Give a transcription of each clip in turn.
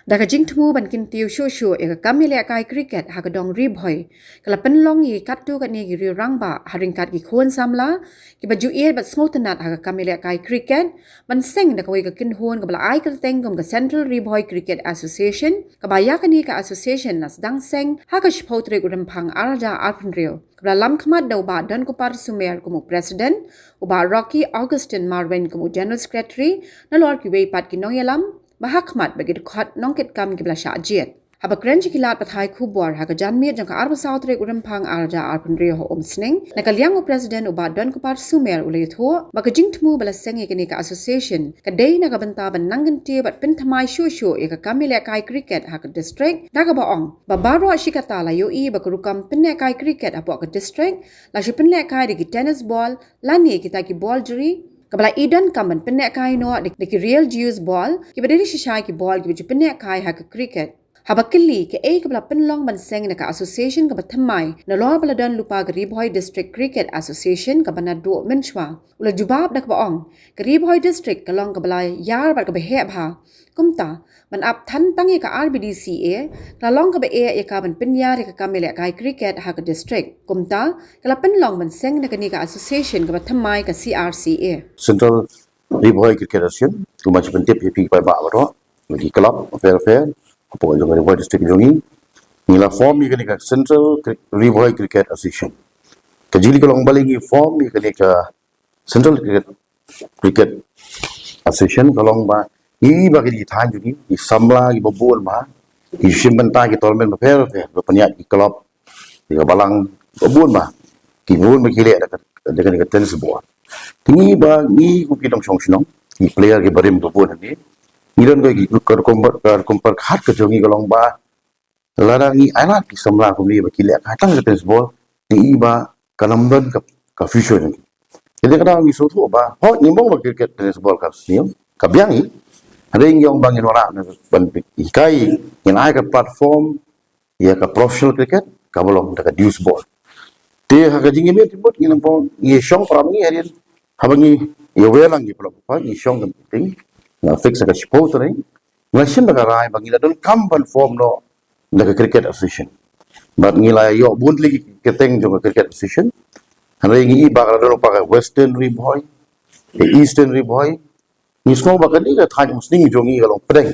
Daga jingtmu ban kintiu shushu eka kamile kai cricket hagadong ri Bhoi kala penlong yi kattu kat ni giri rangba haringkat gi khon samla ki baju ie bat smotenat haga kamile kai cricket ban seng da kawai ka kin hon ka bala ai kal teng ka Central Ri Bhoi Cricket Association ka baya kani ka association nas dang seng haga shpotre gudam phang arja arpunrio kala lam khmat dau ba dan ko par sumer ko president uba Rocky Augustine Marvin ko general secretary na lor ki wei pat ki nong yalam Mahakmat bagi dekat nongket kam ki belasya ajiat. Haba keren cikilat pathai kubor haga janmir jangka arba sautre urampang arja arpundrio ho omsning. Nakaliang o presiden uba don kupar sumer ulayut ho. Baka jingtmu balaseng ikini ka association. Kadai nagabantaban nangganti bat Thymmai shushu ika kamile kai cricket haga district. Daga baong. Babaro asyikata la yoi baka rukam Pynïaid kai cricket apo ka district. Lasya Pynïaid kai diki tennis ball. Lani kita ki ball juri. Kabala idan kaman Pynïaid kai no deki real juice ball ki badiri shishay ki ball ki baju Pynïaid kai ha cricket haba killi ki kabala penlong ban seng na ka association ka Thymmai na lo bala dan lupa ka Ri Bhoi District Cricket Association ka bana do menchwa ula jubab dak baong ka Ri Bhoi District ka long kabala yar bat ka behe bha kumta ban ap than tangi ka RBDCA ka long ka be ya ka ban Pynïaid ka kamile kai cricket ha ka district kumta kala penlong ban seng na ka association ka Thymmai ka CRCA Central Ri Bhoi Cricket Association tu macam pentip PP pai ba baro bagi club fair apa jong Ri Bhoi district jongi nila form ni ka Central Ri Bhoi Cricket Association kajili kalong balingi form ni ka Central Cricket Association kalong ba i bagi di than jongi di samla gi bobon ba i simban ta ki tolmen ba fair Pynïaid ki club di balang bobon ba ki bobon ba kile dengan tennis ball Tinggi ba ni ko kitong song ni player ke barim ko pun ni don ko kompar khat ka jongi golong ba lara ni alat ki samla ko ni ba kile ka tang tennis ball ni ba kanamdan ka future ni jadi kada ni so tho ba ho ni mong ba cricket tennis ball ka ni ka biang ni ring yong bangin wala na ban ikai in ai ka platform ya ka professional cricket ka bolong ka deuce ball te haga jingi me tibot ni lampong ni shong pram ni harin habangi ye welang ni pula pa ni shong kam ting na fix ka sport ni na shin daga rai bangi la don kam ban form no daga cricket association but ni la yo bundli keteng jong cricket association hanai ni ba ka don pa western Ri Bhoi eastern Ri Bhoi ni snow ba ka ni ka thang musning jong ni galong pedeng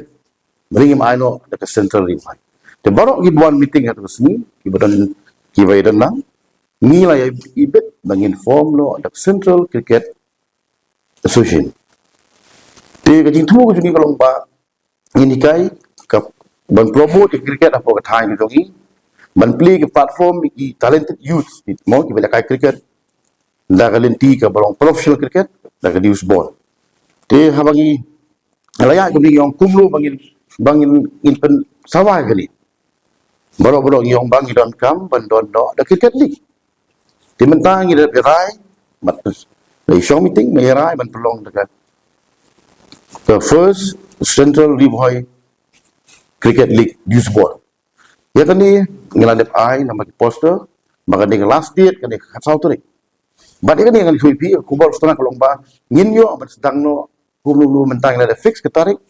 bring him I know daga central Ri Bhoi te baro gi one meeting at sini ki badan ki waidan na nilai ibet bangin form lo ada Central Cricket Association. Te kajing tu ko jungi kalong ba ini kai ka ban promote cricket apa ka thai jongi ban play ke platform ki talented youth mo ki bela kai cricket da galenti ka balong professional cricket da ka youth ball. Te habangi alaya ko ni yong kumlo bangin in pen sawai kali. Baro yong bangi don kam ban don do da cricket league. Di mentang ini berai, mat dari show meeting berai ban pelong dekat the first Central Ri Bhoi Cricket League youth ball. Ya kan ni ngeladep ai nama poster, maka dengan last date kan khatsau tu ni. But kan yang hui kubal setengah kalong ba nginyo ban sedang no hulu mentang ada fix ketarik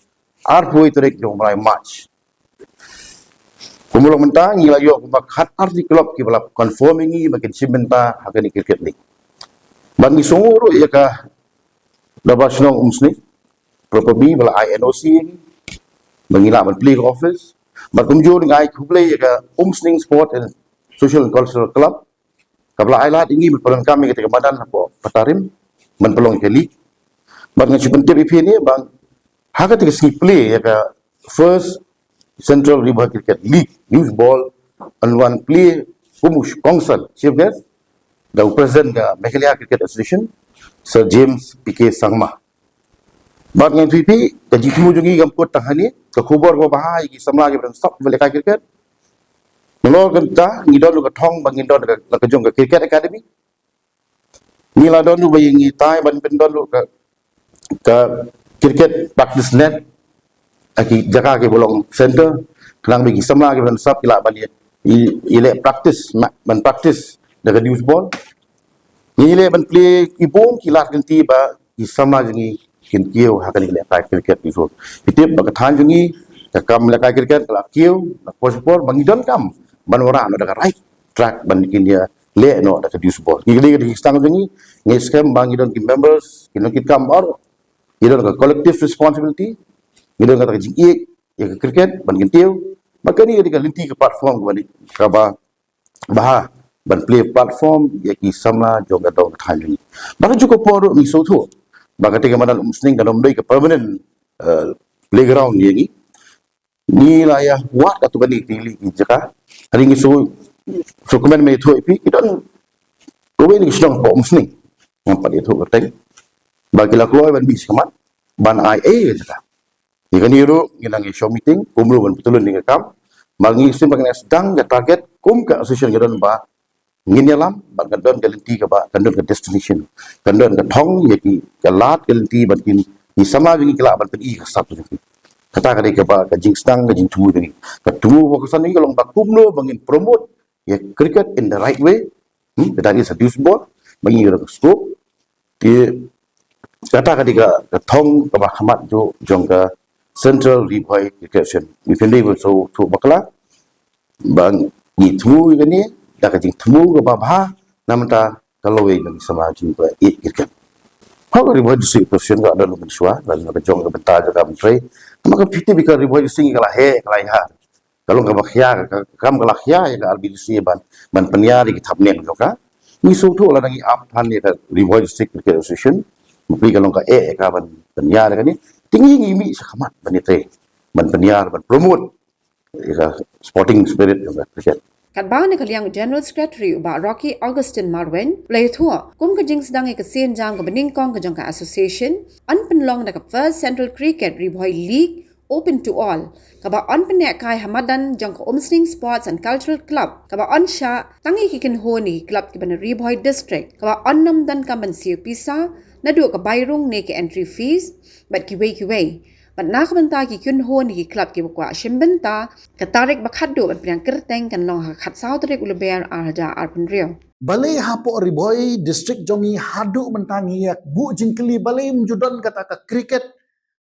arpoi tarik jong mulai March. Kumulong mentang ila yo kumak hat arti club ki bala confirming ni makin simenta hakani cricket league. Bangi sunguro ya ka dabasnong umsni probably bala INOC ni mangila man play office but kumjo ni ai kuplay ya ka umsning sport and social and cultural club kabla ailat ini berperan kami ketika badan apa patarim man pelong ke league but ngan sibente BP ni bang hakati ke play ya ka first Central Ri Bhoi Cricket League youth ball and one play umush kongsal chief guest the president the Meghalaya Cricket Association Sir James PK Sangma bag ngan PP ka jitu jungi gampot tahani ka khubor ko bahai ki samla ki stop Meghalaya cricket no ganta ni don ka thong bangin don ka jong ka cricket academy ni la don ba yin tai ban pen don ka cricket practice net aki jaga ke bolong center kelang bagi samla ke ban sap ila ban ile practice ban practice daga youth ball ni ile ban play ibon kilat ganti ba ki samla jengi kin kieu hakani le kai cricket ni so pitip ba than jengi kam la kai cricket la kiu la sport bangi don kam ban ora no da right track ban dia le no da reduce ball gili di stang jengi ngi scam bangi don kim members kino kit kam or idon ka collective responsibility idon ka jing ye cricket ban tiu makani di ka linti ke platform ban ka bah ban play platform ye ki sama joga dong thai baka cukup poro ni so thu baka te madan umsning ka dom dei ka permanent playground ye ni la ya wat ka tu bani tili ki jaka hari ni so komen me thu ipi idon ko ni Shillong po umsning ngam pa thu ka teng bagi la kloy ban bis kamat ban ai jaka ni ro ngilang show meeting kumru ban putulun ni kam mangi sim bagi sedang ya target kum ka association gedon ba ngin yalam ban kadon galanti ka ba kadon ka destination kadon ka thong ye ki ka lat galanti ban kin ni sama ni kala ban pi ka sap ni kata ka ka ba ka jing stang ka jing tu ni ka tu ko ka san ni ka long ba kumno bangin promote ye cricket in the right way that is a deuce ball bangi ka scope ti kata ka thong ka ba khamat jo jong ka central Bhoi cricket ni fendi so to bakla bang ni thu ka ni da ka jing thmu ka ba namta kalau yang sama jing ba cricket how Bhoi district president ka ada lu mensua dan ka jong ka benta ka menteri maka piti bika Bhoi district kala he kala ya kalau ka bakhya ka kam kala khya ya ka albi district ban Pynïaid ki thapne ka ni so thu la ngi ap han ni ka Bhoi district cricket association mpi kalau ka ka ban Pynïaid ka ni tinggi ngi mi sakhamat ban ite ban Pynïaid ban promote ka sporting spirit of cricket Kat ba ni kaliang General Secretary ba Rocky Augustine Marwen play thua kum ka jing sedang ka sen jang ka bening kong ka jong ka association an penlong da ka first Central Cricket Bhoi League open to all ka ba an pen kai hamadan jong ka umsning sports and cultural club ka ba an sha tangi ki ken ho ni club ki ban Bhoi district ka ba an nam dan ka ban siu pisa na du ka bayrung ne ki entry fees but ki wei But nakabanta ki kyun ho ni ki club ki bakwa shimbenta katarik bakhaddo ban priang kerteng kan long khat sao tarik uleber arja arpun rio. Balai hapo Bhoi district jongi hadu mentangi yak bu jingkeli balai menjudon kata ka cricket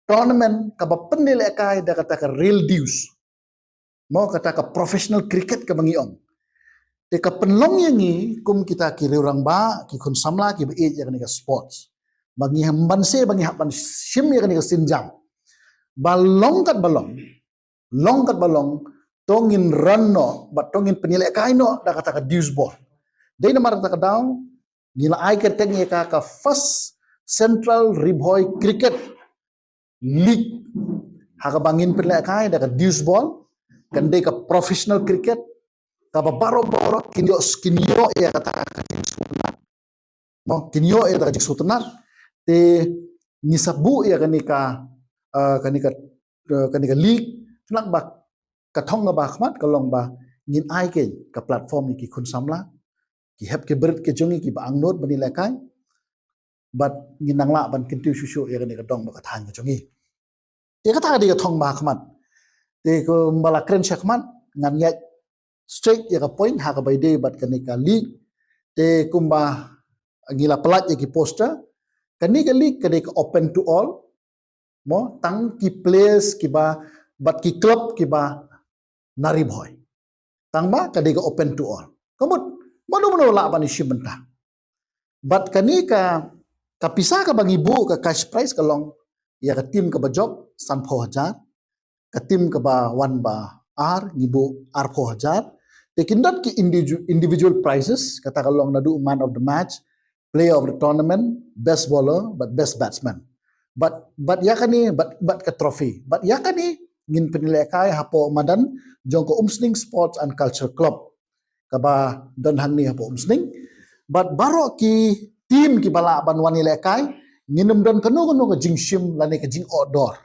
tournament ka bapendil ekai da kata ka real dues. Mau kata ka professional cricket ka bangiong. Te ka penlong yangi kum kita kiri orang ba ki kun samla ki be ya ka sports. Bangi hambanse bangi haban shim ya ka sinjam. Balong kat balong tongin run no but tongin penilai kai no da kata ka deuce ball dei na marata ka daw gila ai kerteng ka first central Bhoi cricket league ha ka bangin penilai kai da ka deuce ball kan dei ka professional cricket ka baro kinyo ya kata ka no kinyo ya da ka sutna te nisabu ya kanika league nak ba katong ba khmat kalong ba ngin ai ke ka platform ni ki khun samla ki hep ke berit ke jongi ki ba angnot bani lakai but ngin nangla ban kintu shushu ya kanika dong ba kathang ke jongi te kata di katong ba khmat te ko mbala kren shakman ngan ya straight ya ka point ha ka by day but kanika league te kumba ngila pelat ya ki poster kanika league kanika open to all mo tang ki players ki ba but ki club ki ba nari Bhoi tang ba kadega open to all kamut mano la ba ni shimenta but kani ka kapisa ka bang ibu ka cash prize ka long ya ka team ka ba job san 4000 ka team ka ba wan ba r ngibu r 4000 te kindat ki individual prizes kata ka long nadu man of the match player of the tournament best bowler but best batsman but yakani but ka trophy but yakani ngin penilai kai hapo madan jongko umsning sports and culture club kaba don hangni hapo umsning but baro ki team ki bala ban wani lekai nginum don kanu ka jingshim lani ka jing outdoor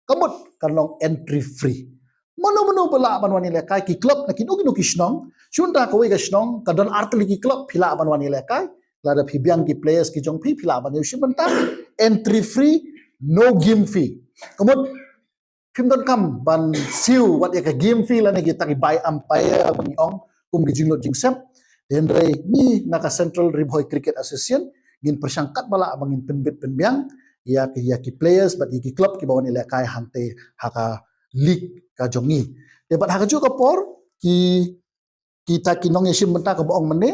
kamut kanong entry free mano bala ban wani lekai ki club na kinugino ki snong shunta ko ka snong ka don artli ki club phila ban wani lekai lada phibyang ki players ki jong phila ban yushim banta entry free no game fee kamut Pimdon kam ban siu wat ya ka game fee la nagi taki by umpire bangiong kum gi jinglot jingsep den rei ni naka central Bhoi cricket association ngin persangkat bala bangin penbit penbiang ya ki players but ki club ki bawani la kai hante haka league ka jongi debat ha ju ka por kita kinong yesim benta ka boong mene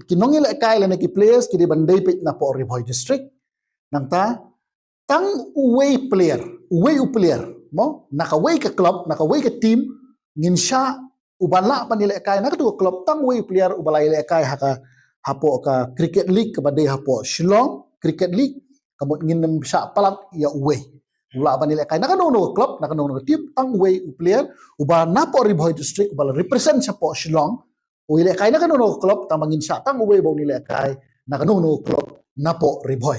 kinong ile kai le ki players ki di bandai pe na por Bhoi district nang ta tang away player mo naka way ka club naka way ka team ngin sha ubanla panile kai na tu club tang way player ubala ile kai haka hapo ka cricket league ka badai hapo Shillong cricket league kamot ngin sha palat ya away ula panile kai naka no club naka no team tang way player uba na po Bhoi district ubala represent sa po Shillong o ile kai naka no club tamangin sha tang way bo nile kai naka no club na po Bhoi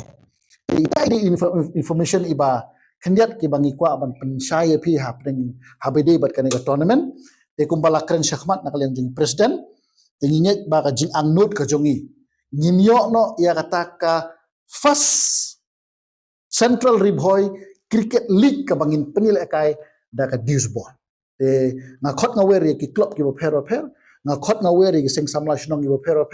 ita di information iba kandiat ki bangi kwa ban pensaya pi happening habede bat kanega tournament te kumbala kren syahmat nakalian jing president tinginyet ba ka jing angnut ka jongi ngimyo no ia kata ka first central Bhoi cricket league ka bangin penil kai da ka dusball te ngakot ngaweri ki club ki bo pero ngakot ngaweri ki sing samla shnong ki bo pero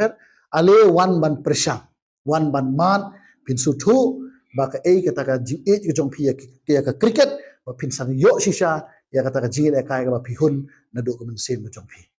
ale one ban pressure one ban man pinsu thu baka kata ka jing ki jong pi ka cricket ba pinsan yo shisha ya kata ka jing kai ka ba pihun na do ko men sen jong pi